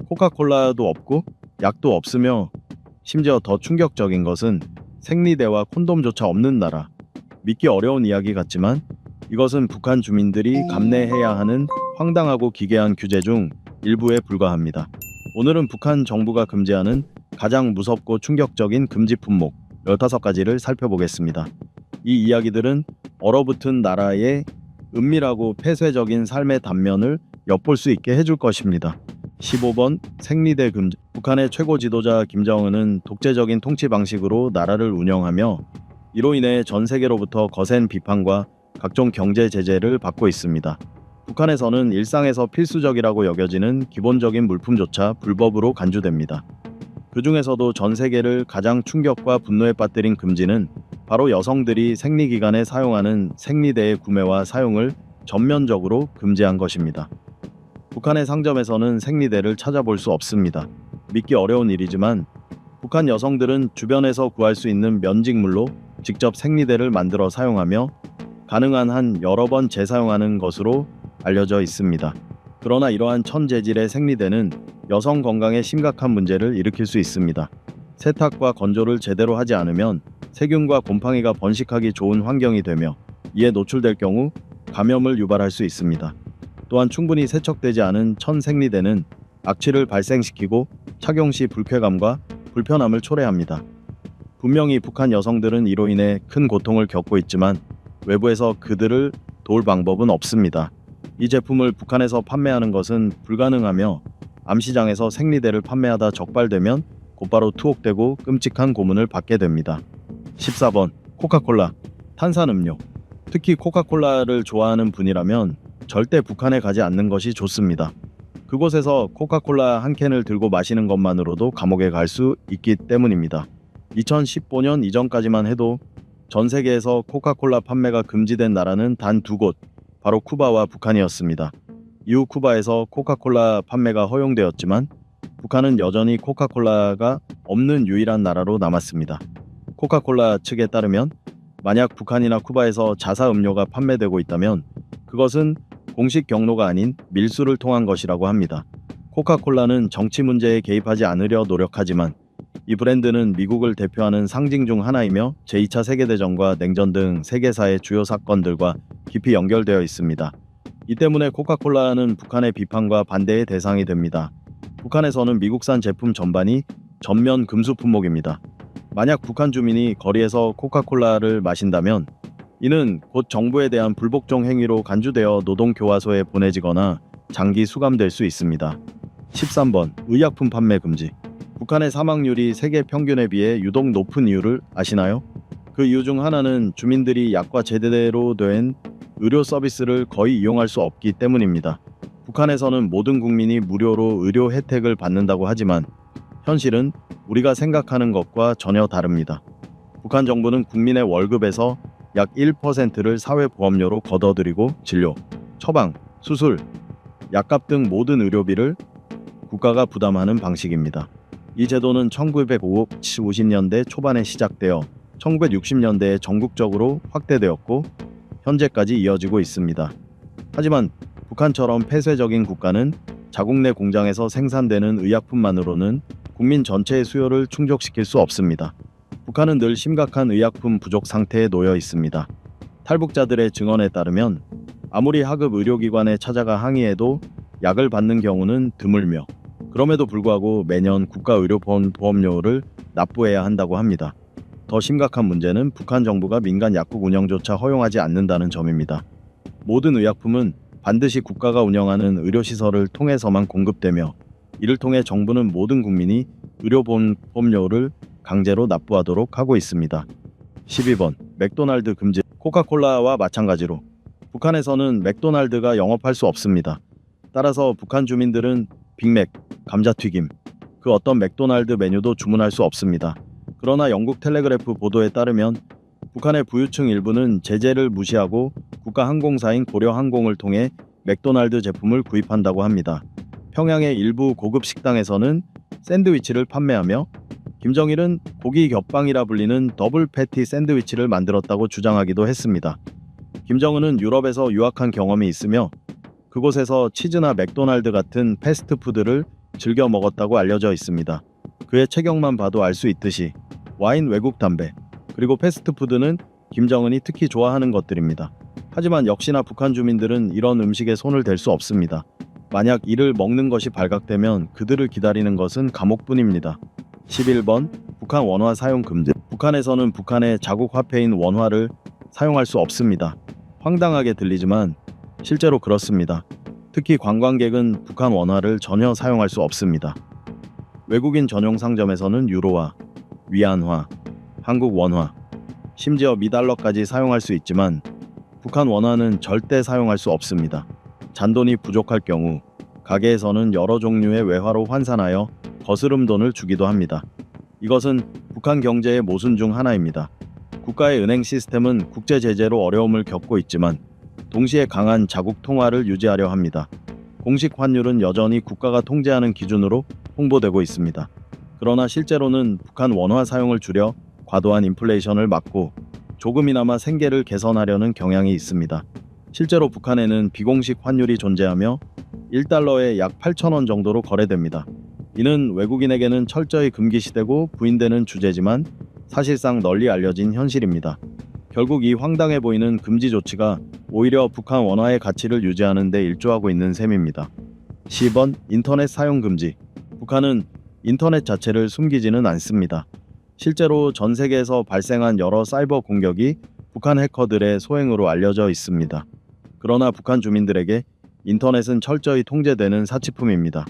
코카콜라도 없고 약도 없으며 심지어 더 충격적인 것은 생리대와 콘돔조차 없는 나라. 믿기 어려운 이야기 같지만 이것은 북한 주민들이 감내해야 하는 황당하고 기괴한 규제 중 일부에 불과합니다. 오늘은 북한 정부가 금지하는 가장 무섭고 충격적인 금지 품목 15가지를 살펴보겠습니다. 이 이야기들은 얼어붙은 나라의 은밀하고 폐쇄적인 삶의 단면을 엿볼 수 있게 해줄 것입니다. 15번 생리대 금지. 북한의 최고 지도자 김정은은 독재적인 통치 방식으로 나라를 운영하며 이로 인해 전 세계로부터 거센 비판과 각종 경제 제재를 받고 있습니다. 북한에서는 일상에서 필수적이라고 여겨지는 기본적인 물품조차 불법으로 간주됩니다. 그 중에서도 전 세계를 가장 충격과 분노에 빠뜨린 금지는 바로 여성들이 생리기간에 사용하는 생리대의 구매와 사용을 전면적으로 금지한 것입니다. 북한의 상점에서는 생리대를 찾아볼 수 없습니다. 믿기 어려운 일이지만 북한 여성들은 주변에서 구할 수 있는 면직물로 직접 생리대를 만들어 사용하며 가능한 한 여러 번 재사용하는 것으로 알려져 있습니다. 그러나 이러한 천재질의 생리대는 여성 건강에 심각한 문제를 일으킬 수 있습니다. 세탁과 건조를 제대로 하지 않으면 세균과 곰팡이가 번식하기 좋은 환경이 되며 이에 노출될 경우 감염을 유발할 수 있습니다. 또한 충분히 세척되지 않은 천생리대는 악취를 발생시키고 착용 시 불쾌감과 불편함을 초래합니다. 분명히 북한 여성들은 이로 인해 큰 고통을 겪고 있지만 외부에서 그들을 도울 방법은 없습니다. 이 제품을 북한에서 판매하는 것은 불가능하며 암시장에서 생리대를 판매하다 적발되면 곧바로 투옥되고 끔찍한 고문을 받게 됩니다. 14번 코카콜라, 탄산음료. 특히 코카콜라를 좋아하는 분이라면 절대 북한에 가지 않는 것이 좋습니다. 그곳에서 코카콜라 한 캔을 들고 마시는 것만으로도 감옥에 갈 수 있기 때문입니다. 2015년 이전까지만 해도 전 세계에서 코카콜라 판매가 금지된 나라는 단 2곳, 바로 쿠바와 북한이었습니다. 이후 쿠바에서 코카콜라 판매가 허용되었지만 북한은 여전히 코카콜라가 없는 유일한 나라로 남았습니다. 코카콜라 측에 따르면 만약 북한이나 쿠바에서 자사음료가 판매되고 있다면 그것은 공식 경로가 아닌 밀수를 통한 것이라고 합니다. 코카콜라는 정치 문제에 개입하지 않으려 노력하지만 이 브랜드는 미국을 대표하는 상징 중 하나이며 제2차 세계대전과 냉전 등 세계사의 주요 사건들과 깊이 연결되어 있습니다. 이 때문에 코카콜라는 북한의 비판과 반대의 대상이 됩니다. 북한에서는 미국산 제품 전반이 전면 금수 품목입니다. 만약 북한 주민이 거리에서 코카콜라를 마신다면 이는 곧 정부에 대한 불복종 행위로 간주되어 노동교화소에 보내지거나 장기 수감될 수 있습니다. 13번 의약품 판매 금지. 북한의 사망률이 세계 평균에 비해 유독 높은 이유를 아시나요? 그 이유 중 하나는 주민들이 약과 제대로 된 의료 서비스를 거의 이용할 수 없기 때문입니다. 북한에서는 모든 국민이 무료로 의료 혜택을 받는다고 하지만 현실은 우리가 생각하는 것과 전혀 다릅니다. 북한 정부는 국민의 월급에서 약 1%를 사회보험료로 걷어들이고 진료, 처방, 수술, 약값 등 모든 의료비를 국가가 부담하는 방식입니다. 이 제도는 1950년대 초반에 시작되어 1960년대에 전국적으로 확대되었고 현재까지 이어지고 있습니다. 하지만 북한처럼 폐쇄적인 국가는 자국 내 공장에서 생산되는 의약품만으로는 국민 전체의 수요를 충족시킬 수 없습니다. 북한은 늘 심각한 의약품 부족 상태에 놓여 있습니다. 탈북자들의 증언에 따르면 아무리 하급 의료기관에 찾아가 항의해도 약을 받는 경우는 드물며 그럼에도 불구하고 매년 국가의료보험료를 납부해야 한다고 합니다. 더 심각한 문제는 북한 정부가 민간 약국 운영조차 허용하지 않는다는 점입니다. 모든 의약품은 반드시 국가가 운영하는 의료시설을 통해서만 공급되며 이를 통해 정부는 모든 국민이 의료보험료를 강제로 납부하도록 하고 있습니다. 12번 맥도날드 금지. 코카콜라와 마찬가지로 북한에서는 맥도날드가 영업할 수 없습니다. 따라서 북한 주민들은 빅맥, 감자튀김, 그 어떤 맥도날드 메뉴도 주문할 수 없습니다. 그러나 영국 텔레그래프 보도에 따르면 북한의 부유층 일부는 제재를 무시하고 국가항공사인 고려항공을 통해 맥도날드 제품을 구입한다고 합니다. 평양의 일부 고급 식당에서는 샌드위치를 판매하며 김정일은 고기 겹빵이라 불리는 더블 패티 샌드위치를 만들었다고 주장하기도 했습니다. 김정은은 유럽에서 유학한 경험이 있으며 그곳에서 치즈나 맥도날드 같은 패스트푸드를 즐겨 먹었다고 알려져 있습니다. 그의 체격만 봐도 알 수 있듯이 와인, 외국 담배, 그리고 패스트푸드는 김정은이 특히 좋아하는 것들입니다. 하지만 역시나 북한 주민들은 이런 음식에 손을 댈 수 없습니다. 만약 이를 먹는 것이 발각되면 그들을 기다리는 것은 감옥뿐입니다. 11번 북한 원화 사용 금지. 북한에서는 북한의 자국 화폐인 원화를 사용할 수 없습니다. 황당하게 들리지만 실제로 그렇습니다. 특히 관광객은 북한 원화를 전혀 사용할 수 없습니다. 외국인 전용 상점에서는 유로화, 위안화, 한국 원화, 심지어 미달러까지 사용할 수 있지만 북한 원화는 절대 사용할 수 없습니다. 잔돈이 부족할 경우 가게에서는 여러 종류의 외화로 환산하여 거스름 돈을 주기도 합니다. 이것은 북한 경제의 모순 중 하나입니다. 국가의 은행 시스템은 국제 제재로 어려움을 겪고 있지만 동시에 강한 자국 통화를 유지하려 합니다. 공식 환율은 여전히 국가가 통제하는 기준으로 홍보되고 있습니다. 그러나 실제로는 북한 원화 사용을 줄여 과도한 인플레이션을 막고 조금이나마 생계를 개선하려는 경향이 있습니다. 실제로 북한에는 비공식 환율이 존재하며 1달러에 약 8,000원 정도로 거래됩니다. 이는 외국인에게는 철저히 금기시되고 부인되는 주제지만 사실상 널리 알려진 현실입니다. 결국 이 황당해 보이는 금지 조치가 오히려 북한 원화의 가치를 유지하는 데 일조하고 있는 셈입니다. 10번 인터넷 사용 금지. 북한은 인터넷 자체를 숨기지는 않습니다. 실제로 전 세계에서 발생한 여러 사이버 공격이 북한 해커들의 소행으로 알려져 있습니다. 그러나 북한 주민들에게 인터넷은 철저히 통제되는 사치품입니다.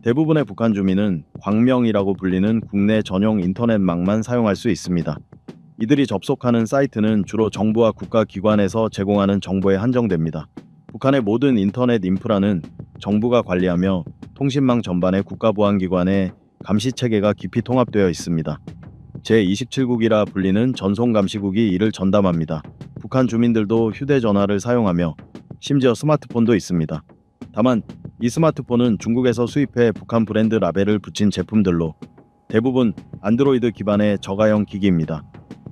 대부분의 북한 주민은 광명이라고 불리는 국내 전용 인터넷망만 사용할 수 있습니다. 이들이 접속하는 사이트는 주로 정부와 국가기관에서 제공하는 정보에 한정됩니다. 북한의 모든 인터넷 인프라는 정부가 관리하며 통신망 전반의 국가보안기관의 감시체계가 깊이 통합되어 있습니다. 제27국이라 불리는 전송감시국이 이를 전담합니다. 북한 주민들도 휴대전화를 사용하며 심지어 스마트폰도 있습니다. 다만 이 스마트폰은 중국에서 수입해 북한 브랜드 라벨을 붙인 제품들로 대부분 안드로이드 기반의 저가형 기기입니다.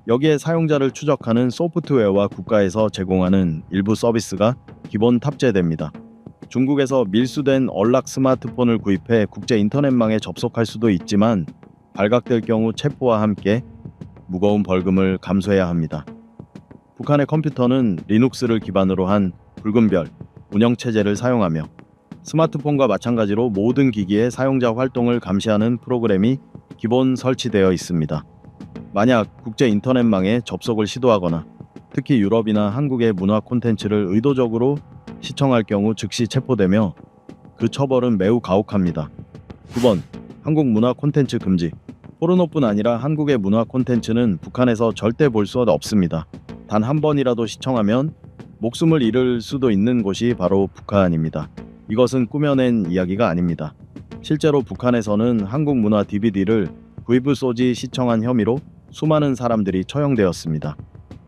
여기에 사용자를 추적하는 소프트웨어와 국가에서 제공하는 일부 서비스가 기본 탑재됩니다. 중국에서 밀수된 얼락 스마트폰을 구입해 국제 인터넷망에 접속할 수도 있지만 발각될 경우 체포와 함께 무거운 벌금을 감수해야 합니다. 북한의 컴퓨터는 리눅스를 기반으로 한 붉은별 운영체제를 사용하며 스마트폰과 마찬가지로 모든 기기의 사용자 활동을 감시하는 프로그램이 기본 설치되어 있습니다. 만약 국제 인터넷망에 접속을 시도하거나 특히 유럽이나 한국의 문화 콘텐츠를 의도적으로 시청할 경우 즉시 체포되며 그 처벌은 매우 가혹합니다. 9번 한국 문화 콘텐츠 금지. 포르노뿐 아니라 한국의 문화 콘텐츠는 북한에서 절대 볼 수 없습니다. 단 한 번이라도 시청하면 목숨을 잃을 수도 있는 곳이 바로 북한입니다. 이것은 꾸며낸 이야기가 아닙니다. 실제로 북한에서는 한국 문화 DVD를 구입을 쏘지 시청한 혐의로 수많은 사람들이 처형되었습니다.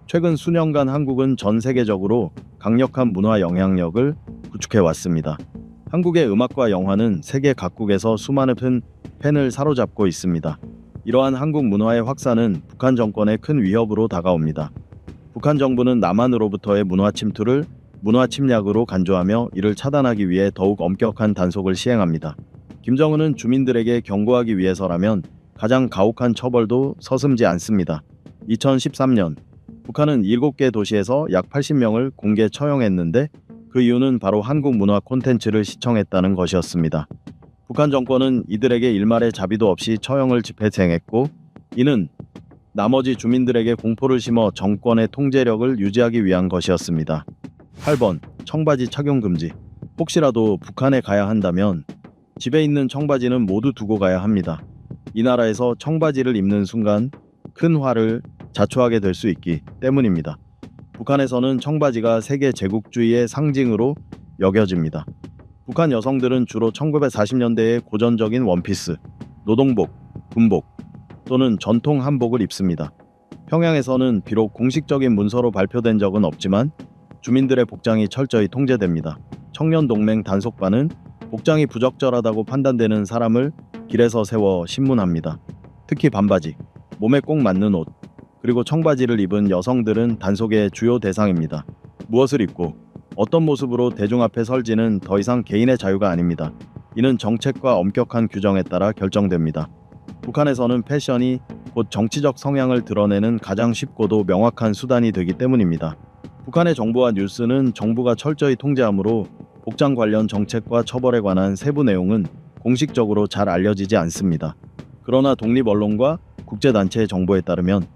최근 수년간 한국은 전 세계적으로 강력한 문화 영향력을 구축해 왔습니다. 한국의 음악과 영화는 세계 각국에서 수많은 팬을 사로잡고 있습니다. 이러한 한국 문화의 확산은 북한 정권의 큰 위협으로 다가옵니다. 북한 정부는 남한으로부터의 문화 침투를 문화 침략으로 간주하며 이를 차단하기 위해 더욱 엄격한 단속을 시행합니다. 김정은은 주민들에게 경고하기 위해서라면 가장 가혹한 처벌도 서슴지 않습니다. 2013년 북한은 7개 도시에서 약 80명을 공개 처형했는데 그 이유는 바로 한국 문화 콘텐츠를 시청했다는 것이었습니다. 북한 정권은 이들에게 일말의 자비도 없이 처형을 집행했고 이는 나머지 주민들에게 공포를 심어 정권의 통제력을 유지하기 위한 것이었습니다. 8번 청바지 착용 금지. 혹시라도 북한에 가야 한다면 집에 있는 청바지는 모두 두고 가야 합니다. 이 나라에서 청바지를 입는 순간 큰 화를 자초하게 될 수 있기 때문입니다. 북한에서는 청바지가 세계 제국주의의 상징으로 여겨집니다. 북한 여성들은 주로 1940년대의 고전적인 원피스, 노동복, 군복 또는 전통 한복을 입습니다. 평양에서는 비록 공식적인 문서로 발표된 적은 없지만 주민들의 복장이 철저히 통제됩니다. 청년동맹 단속반은 복장이 부적절하다고 판단되는 사람을 길에서 세워 신문합니다. 특히 반바지, 몸에 꼭 맞는 옷, 그리고 청바지를 입은 여성들은 단속의 주요 대상입니다. 무엇을 입고 어떤 모습으로 대중 앞에 설지는 더 이상 개인의 자유가 아닙니다. 이는 정책과 엄격한 규정에 따라 결정됩니다. 북한에서는 패션이 곧 정치적 성향을 드러내는 가장 쉽고도 명확한 수단이 되기 때문입니다. 북한의 정부와 뉴스는 정부가 철저히 통제하므로 복장 관련 정책과 처벌에 관한 세부 내용은 공식적으로 잘 알려지지 않습니다. 그러나 독립 언론과 국제단체의 정보에 따르면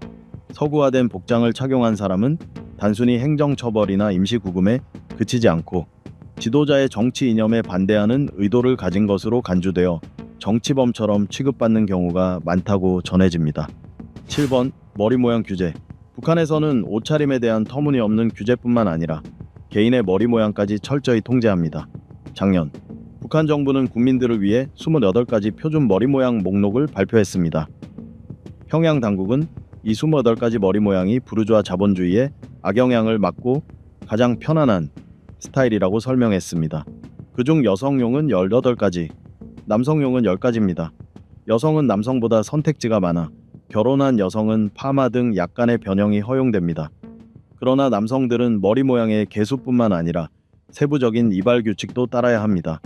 서구화된 복장을 착용한 사람은 단순히 행정처벌이나 임시구금에 그치지 않고 지도자의 정치 이념에 반대하는 의도를 가진 것으로 간주되어 정치범처럼 취급받는 경우가 많다고 전해집니다. 7번 머리 모양 규제. 북한에서는 옷차림에 대한 터무니없는 규제뿐만 아니라 개인의 머리 모양까지 철저히 통제합니다. 작년 북한 정부는 국민들을 위해 28가지 표준 머리 모양 목록을 발표했습니다. 평양 당국은 이 28가지 머리 모양이 부르주아 자본주의의 악영향을 막고 가장 편안한 스타일이라고 설명했습니다. 그중 여성용은 18가지, 남성용은 10가지입니다. 여성은 남성보다 선택지가 많아 결혼한 여성은 파마 등 약간의 변형이 허용됩니다. 그러나 남성들은 머리 모양의 개수뿐만 아니라 세부적인 이발 규칙도 따라야 합니다.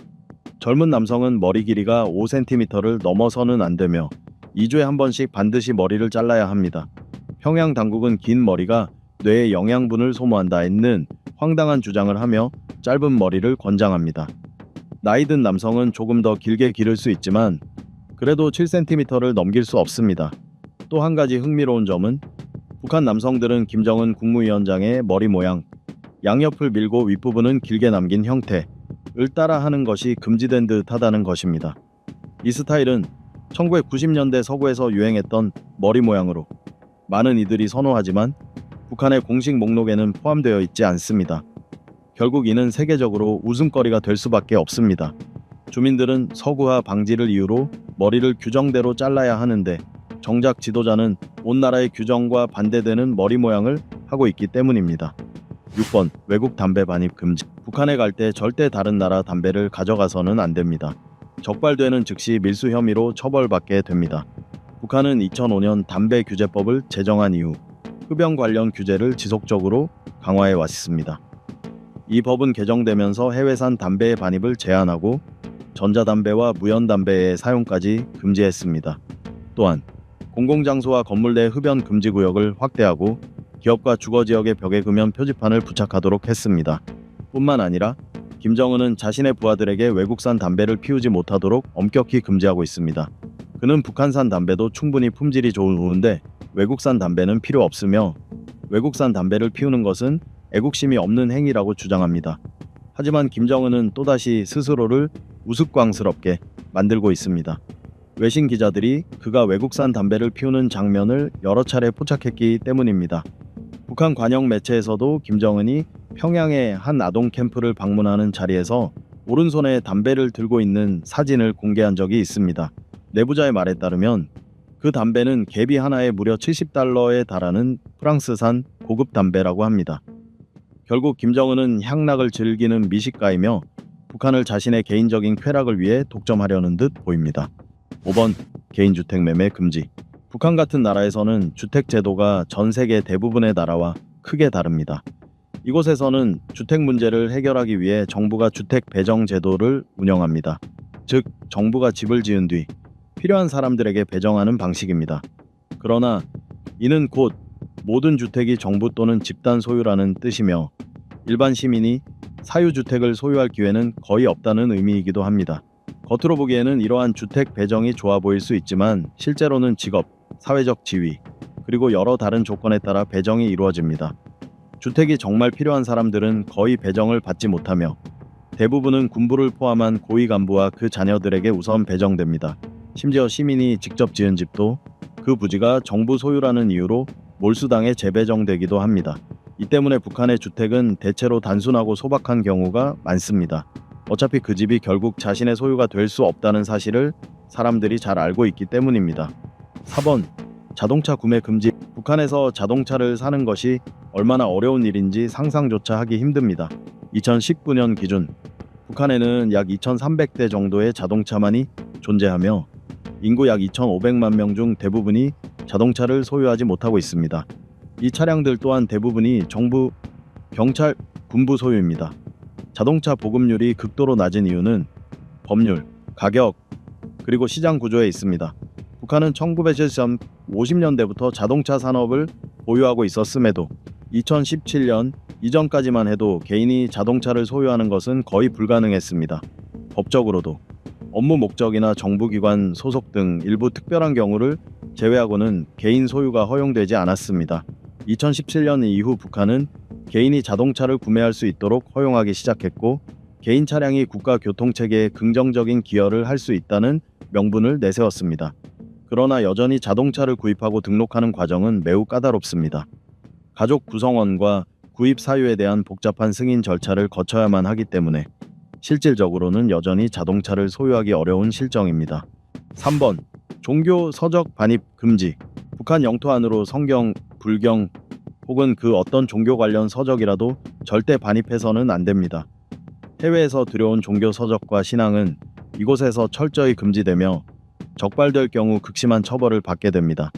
젊은 남성은 머리 길이가 5cm를 넘어서는 안 되며 2주에 한 번씩 반드시 머리를 잘라야 합니다. 평양 당국은 긴 머리가 뇌에 영양분을 소모한다는 황당한 주장을 하며 짧은 머리를 권장합니다. 나이 든 남성은 조금 더 길게 기를 수 있지만 그래도 7cm를 넘길 수 없습니다. 또 한 가지 흥미로운 점은 북한 남성들은 김정은 국무위원장의 머리 모양, 양옆을 밀고 윗부분은 길게 남긴 형태를 따라 하는 것이 금지된 듯 하다는 것입니다. 이 스타일은 1990년대 서구에서 유행했던 머리 모양으로 많은 이들이 선호하지만 북한의 공식 목록에는 포함되어 있지 않습니다. 결국 이는 세계적으로 웃음거리가 될 수밖에 없습니다. 주민들은 서구화 방지를 이유로 머리를 규정대로 잘라야 하는데 정작 지도자는 온 나라의 규정과 반대되는 머리 모양을 하고 있기 때문입니다. 6번 외국 담배 반입 금지. 북한에 갈 때 절대 다른 나라 담배를 가져가서는 안 됩니다. 적발되는 즉시 밀수 혐의로 처벌받게 됩니다. 북한은 2005년 담배 규제법을 제정한 이후 흡연 관련 규제를 지속적으로 강화해 왔습니다. 이 법은 개정되면서 해외산 담배의 반입을 제한하고 전자담배와 무연담배의 사용까지 금지했습니다. 또한 공공장소와 건물 내 흡연 금지 구역을 확대하고 기업과 주거지역의 벽에 금연 표지판을 부착하도록 했습니다. 뿐만 아니라 김정은은 자신의 부하들에게 외국산 담배를 피우지 못하도록 엄격히 금지하고 있습니다. 그는 북한산 담배도 충분히 품질이 좋은데 외국산 담배는 필요 없으며 외국산 담배를 피우는 것은 애국심이 없는 행위라고 주장합니다. 하지만 김정은은 또다시 스스로를 우스꽝스럽게 만들고 있습니다. 외신 기자들이 그가 외국산 담배를 피우는 장면을 여러 차례 포착했기 때문입니다. 북한 관영 매체에서도 김정은이 평양의 한 아동 캠프를 방문하는 자리에서 오른손에 담배를 들고 있는 사진을 공개한 적이 있습니다. 내부자의 말에 따르면 그 담배는 개비 하나에 무려 70달러에 달하는 프랑스산 고급 담배라고 합니다. 결국 김정은은 향락을 즐기는 미식가이며 북한을 자신의 개인적인 쾌락을 위해 독점하려는 듯 보입니다. 5번 개인주택 매매 금지. 북한 같은 나라에서는 주택 제도가 전 세계 대부분의 나라와 크게 다릅니다. 이곳에서는 주택 문제를 해결하기 위해 정부가 주택 배정 제도를 운영합니다. 즉 정부가 집을 지은 뒤 필요한 사람들에게 배정하는 방식입니다. 그러나 이는 곧 모든 주택이 정부 또는 집단 소유라는 뜻이며 일반 시민이 사유주택을 소유할 기회는 거의 없다는 의미이기도 합니다. 겉으로 보기에는 이러한 주택 배정이 좋아 보일 수 있지만 실제로는 직업, 사회적 지위, 그리고 여러 다른 조건에 따라 배정이 이루어집니다. 주택이 정말 필요한 사람들은 거의 배정을 받지 못하며 대부분은 군부를 포함한 고위 간부와 그 자녀들에게 우선 배정됩니다. 심지어 시민이 직접 지은 집도 그 부지가 정부 소유라는 이유로 몰수당에 재배정되기도 합니다. 이 때문에 북한의 주택은 대체로 단순하고 소박한 경우가 많습니다. 어차피 그 집이 결국 자신의 소유가 될 수 없다는 사실을 사람들이 잘 알고 있기 때문입니다. 4번 자동차 구매 금지. 북한에서 자동차를 사는 것이 얼마나 어려운 일인지 상상조차 하기 힘듭니다. 2019년 기준 북한에는 약 2,300대 정도의 자동차만이 존재하며 인구 약 2,500만 명 중 대부분이 자동차를 소유하지 못하고 있습니다. 이 차량들 또한 대부분이 정부, 경찰, 군부 소유입니다. 자동차 보급률이 극도로 낮은 이유는 법률, 가격, 그리고 시장 구조에 있습니다. 북한은 1950년대부터 자동차 산업을 보유하고 있었음에도 2017년 이전까지만 해도 개인이 자동차를 소유하는 것은 거의 불가능했습니다. 법적으로도 업무 목적이나 정부기관 소속 등 일부 특별한 경우를 제외하고는 개인 소유가 허용되지 않았습니다. 2017년 이후 북한은 개인이 자동차를 구매할 수 있도록 허용하기 시작했고, 개인 차량이 국가 교통체계에 긍정적인 기여를 할 수 있다는 명분을 내세웠습니다. 그러나 여전히 자동차를 구입하고 등록하는 과정은 매우 까다롭습니다. 가족 구성원과 구입 사유에 대한 복잡한 승인 절차를 거쳐야만 하기 때문에 실질적으로는 여전히 자동차를 소유하기 어려운 실정입니다. 3번. 종교 서적 반입 금지. 북한 영토 안으로 성경, 불경 혹은 그 어떤 종교 관련 서적이라도 절대 반입해서는 안 됩니다. 해외에서 들여온 종교 서적과 신앙은 이곳에서 철저히 금지되며 적발될 경우 극심한 처벌을 받게 됩니다.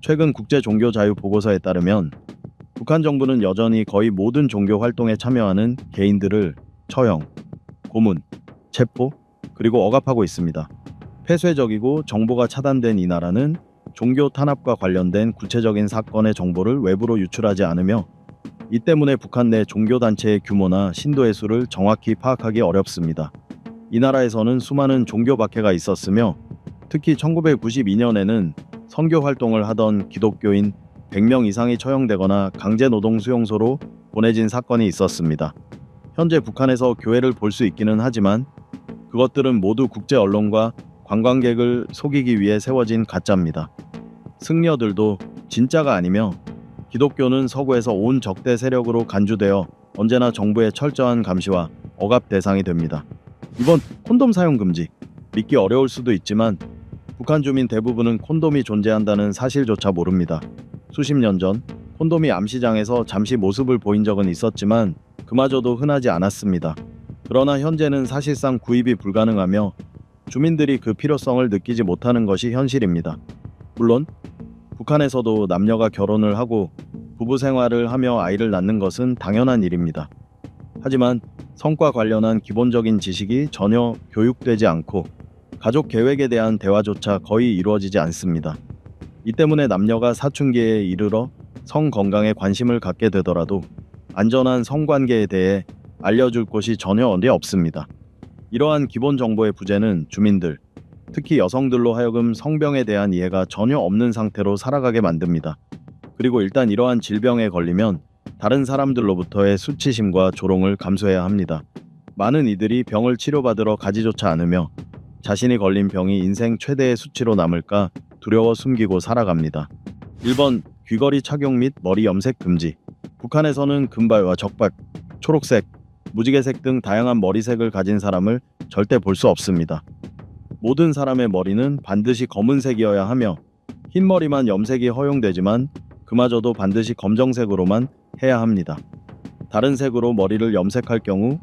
최근 국제 종교 자유 보고서에 따르면 북한 정부는 여전히 거의 모든 종교 활동에 참여하는 개인들을 처형, 고문, 체포, 그리고 억압하고 있습니다. 폐쇄적이고 정보가 차단된 이 나라는 종교 탄압과 관련된 구체적인 사건의 정보를 외부로 유출하지 않으며, 이 때문에 북한 내 종교단체의 규모나 신도의 수를 정확히 파악하기 어렵습니다. 이 나라에서는 수많은 종교 박해가 있었으며, 특히 1992년에는 선교 활동을 하던 기독교인 100명 이상이 처형되거나 강제노동 수용소로 보내진 사건이 있었습니다. 현재 북한에서 교회를 볼 수 있기는 하지만 그것들은 모두 국제 언론과 관광객을 속이기 위해 세워진 가짜입니다. 승려들도 진짜가 아니며, 기독교는 서구에서 온 적대 세력으로 간주되어 언제나 정부의 철저한 감시와 억압 대상이 됩니다. 이번 콘돔 사용 금지. 믿기 어려울 수도 있지만 북한 주민 대부분은 콘돔이 존재한다는 사실조차 모릅니다. 수십 년 전 콘돔이 암시장에서 잠시 모습을 보인 적은 있었지만 그마저도 흔하지 않았습니다. 그러나 현재는 사실상 구입이 불가능하며 주민들이 그 필요성을 느끼지 못하는 것이 현실입니다. 물론 북한에서도 남녀가 결혼을 하고 부부 생활을 하며 아이를 낳는 것은 당연한 일입니다. 하지만 성과 관련한 기본적인 지식이 전혀 교육되지 않고 가족 계획에 대한 대화조차 거의 이루어지지 않습니다. 이 때문에 남녀가 사춘기에 이르러 성 건강에 관심을 갖게 되더라도 안전한 성관계에 대해 알려줄 곳이 전혀 어디 없습니다. 이러한 기본 정보의 부재는 주민들, 특히 여성들로 하여금 성병에 대한 이해가 전혀 없는 상태로 살아가게 만듭니다. 그리고 일단 이러한 질병에 걸리면 다른 사람들로부터의 수치심과 조롱을 감수해야 합니다. 많은 이들이 병을 치료받으러 가지조차 않으며 자신이 걸린 병이 인생 최대의 수치로 남을까 두려워 숨기고 살아갑니다. 1번. 귀걸이 착용 및 머리 염색 금지. 북한에서는 금발과 적발, 초록색, 무지개색 등 다양한 머리색을 가진 사람을 절대 볼 수 없습니다. 모든 사람의 머리는 반드시 검은색이어야 하며 흰머리만 염색이 허용되지만 그마저도 반드시 검정색으로만 해야 합니다. 다른 색으로 머리를 염색할 경우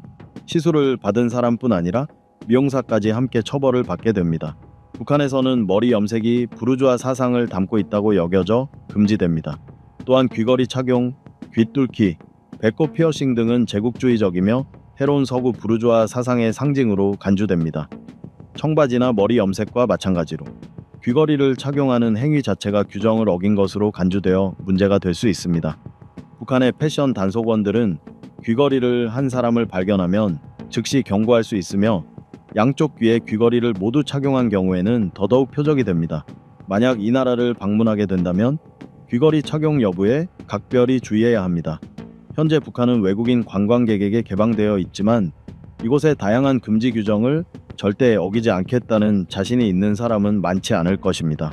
시술을 받은 사람뿐 아니라 미용사까지 함께 처벌을 받게 됩니다. 북한에서는 머리 염색이 부르주아 사상을 담고 있다고 여겨져 금지됩니다. 또한 귀걸이 착용, 귀 뚫기, 배꼽 피어싱 등은 제국주의적이며 해로운 서구 부르주아 사상의 상징으로 간주됩니다. 청바지나 머리 염색과 마찬가지로 귀걸이를 착용하는 행위 자체가 규정을 어긴 것으로 간주되어 문제가 될 수 있습니다. 북한의 패션 단속원들은 귀걸이를 한 사람을 발견하면 즉시 경고할 수 있으며 양쪽 귀에 귀걸이를 모두 착용한 경우에는 더더욱 표적이 됩니다. 만약 이 나라를 방문하게 된다면 귀걸이 착용 여부에 각별히 주의해야 합니다. 현재 북한은 외국인 관광객에게 개방되어 있지만 이곳의 다양한 금지 규정을 절대 어기지 않겠다는 자신이 있는 사람은 많지 않을 것입니다.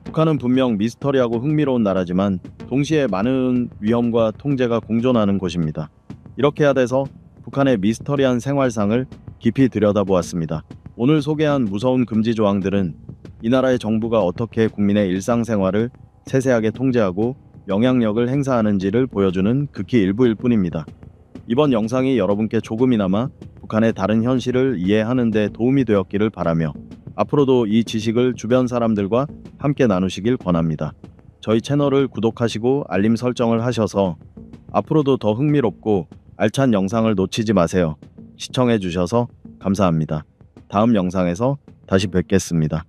북한은 분명 미스터리하고 흥미로운 나라지만 동시에 많은 위험과 통제가 공존하는 곳입니다. 이렇게 하돼서 북한의 미스터리한 생활상을 깊이 들여다보았습니다. 오늘 소개한 무서운 금지 조항들은 이 나라의 정부가 어떻게 국민의 일상생활을 세세하게 통제하고 영향력을 행사하는지를 보여주는 극히 일부일 뿐입니다. 이번 영상이 여러분께 조금이나마 북한의 다른 현실을 이해하는 데 도움이 되었기를 바라며 앞으로도 이 지식을 주변 사람들과 함께 나누시길 권합니다. 저희 채널을 구독하시고 알림 설정을 하셔서 앞으로도 더 흥미롭고 알찬 영상을 놓치지 마세요. 시청해 주셔서 감사합니다. 다음 영상에서 다시 뵙겠습니다.